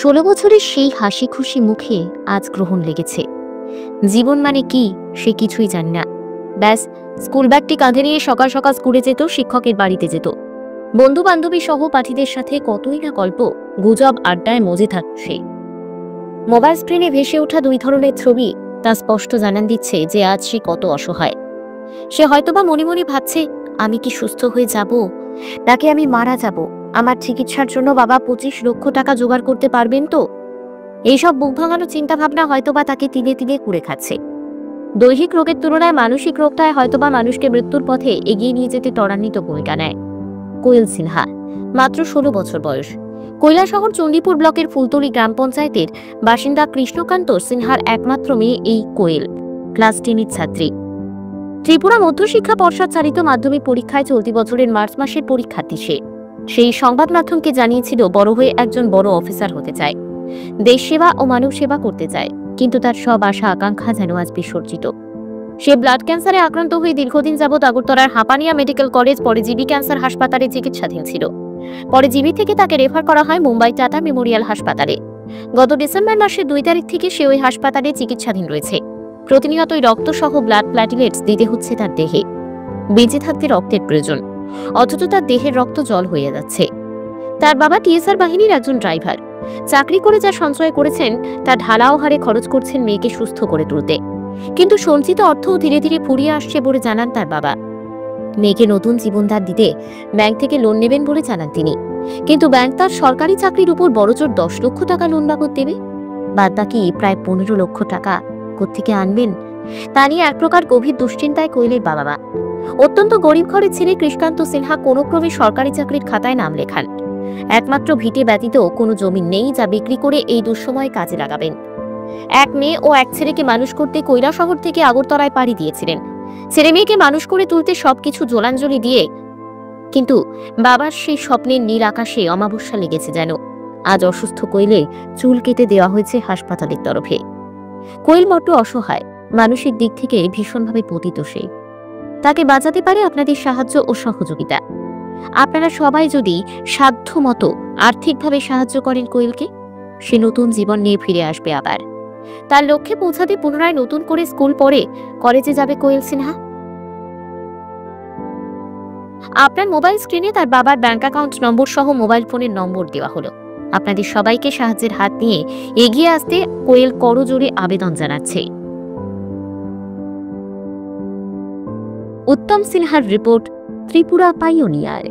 16 বছরের সেই হাসি খুশি মুখে আজ গ্রহণ লেগেছে। জীবন মানে কি সে কিছুই জানে না। ব্যাস স্কুল ব্যাগটি কাঁধে নিয়ে সকাল সকাল স্কুলে যেত, শিক্ষকের বাড়িতে যেত, বন্ধু বান্ধবী সহপাঠীদের সাথে কতই না গল্প গুজব আড্ডায় মজে থাকত সে। মোবাইল স্ক্রিনে ভেসে ওঠা দুই ধরনের ছবি তা স্পষ্ট জানান দিচ্ছে যে আজ সে কত অসহায়। সে হয়তোবা মনে মনে ভাবছে, আমি কি সুস্থ হয়ে যাব, নাকি আমি মারা যাব? আমার চিকিৎসার জন্য বাবা 25 লক্ষ টাকা জোগাড় করতে পারবেন তো? এইসব বুক ভাঙানো চিন্তা ভাবনা হয়তোবা তাকে তিলে তিলে কুড়ে খাচ্ছে। দৈহিক রোগের তুলনায় মানসিক রোগটায় হয়তোবা মানুষকে মৃত্যুর পথে এগিয়ে নিয়ে যেতে ত্বরান্বিত ভূমিকা নেয়। কোয়েল সিনহা, মাত্র 16 বছর বয়স। কৈলাসহর চণ্ডীপুর ব্লকের ফুলতলি গ্রাম পঞ্চায়েতের বাসিন্দা কৃষ্ণকান্ত সিনহার একমাত্র মেয়ে এই কোয়েল, ক্লাস 10 ছাত্রী। ত্রিপুরা মধ্যশিক্ষা পর্ষদ চালিত মাধ্যমিক পরীক্ষায় চলতি বছরের মার্চ মাসের পরীক্ষার্থী সে। সেই সংবাদ মাধ্যমকে জানিয়েছিল বড় হয়ে একজন বড় অফিসার হতে চায়, দেশ সেবা ও মানব সেবা করতে চায়, কিন্তু তার সব আশা আকাঙ্ক্ষা যেন আজ বিসর্জিত। সে ব্লাড ক্যান্সারে আক্রান্ত হয়ে দীর্ঘদিন যাবৎ আগরতলার হাপানিয়া মেডিকেল কলেজ, পরে জিবি ক্যান্সার হাসপাতালে চিকিৎসাধীন ছিল। পরে জিবি থেকে তাকে রেফার করা হয় মুম্বাই টাটা মেমোরিয়াল হাসপাতালে। গত ডিসেম্বর মাসের 2 তারিখ থেকে সে ওই হাসপাতালে চিকিৎসাধীন রয়েছে। প্রতিনিয়তই রক্ত সহ ব্লাড প্ল্যাটিলেটস দিতে হচ্ছে তার দেহে। বেঁচে থাকতে রক্তের প্রয়োজন, অথচ তার দেহের রক্ত জল হয়ে যাচ্ছে। তার বাবা টিএসআর বাহিনীর একজন ড্রাইভার। চাকরি করে যা সঞ্চয় করেছেন তা ঢালাও হারে খরচ করছেন মেয়েকে সুস্থ করে তুলতে, কিন্তু সঞ্চিত অর্থও ধীরে ধীরে ফুরিয়ে আসছে বলে জানান তার বাবা। মেয়েকে নতুন জীবনদান দিতে ব্যাংক থেকে লোন নেবেন বলে জানান তিনি, কিন্তু ব্যাংক তার সরকারি চাকরির উপর বড়জোর 10 লক্ষ টাকা লোন বাবদ দেবে। বাদ বাকি প্রায় 15 লক্ষ টাকা কোত্থেকে আনবেন তা নিয়ে এক প্রকার গভীর দুশ্চিন্তায় কোয়েলের বাবা মা। অত্যন্ত গরিব ঘরের ছেলে কৃষ্ণকান্ত সিনহা কোনো ক্রমে সরকারি চাকরির খাতায় নাম লেখান। একমাত্র ভিটে ব্যতীত কোনো জমি নেই যা বিক্রি করে এই দুঃসময় কাজে লাগাবেন। এক মেয়ে ও এক ছেলেকে মানুষ করতে কৈলাসহর থেকে আগরতলায় পাড়ি দিয়েছিলেন। ছেলে মেয়েকে মানুষ করে তুলতে সবকিছু জলাঞ্জলি দিয়ে, কিন্তু বাবার সেই স্বপ্নের নীল আকাশে অমাবস্যা লেগেছে যেন। আজ অসুস্থ কোয়েলে চুল কেটে দেওয়া হয়েছে হাসপাতালের তরফে। কোয়েল বড্ড অসহায়, মানসিক দিক থেকে ভীষণভাবে পতিত সে। তাকে বাঁচাতে পারে আপনাদের সাহায্য ও সহযোগিতা। আপনারা সবাই যদি সাধ্যমতো আর্থিকভাবে সাহায্য করেন কোয়েলকে, সে নতুন জীবন নিয়ে ফিরে আসবে আবার। তার লক্ষ্যে পৌঁছাতে পুনরায় নতুন করে স্কুল পড়ে কলেজে যাবে কোয়েল সিনহা। আপনার মোবাইল স্ক্রিনে তার বাবার ব্যাংক অ্যাকাউন্ট নম্বর সহ মোবাইল ফোনের নম্বর দেওয়া হলো। আপনাদের সবাইকে সাহায্যের হাত নিয়ে এগিয়ে আসতে কোয়েল করজোড়ে আবেদন জানাচ্ছে। উত্তম সিনহার রিপোর্ট, ত্রিপুরা পাইওনিয়ার।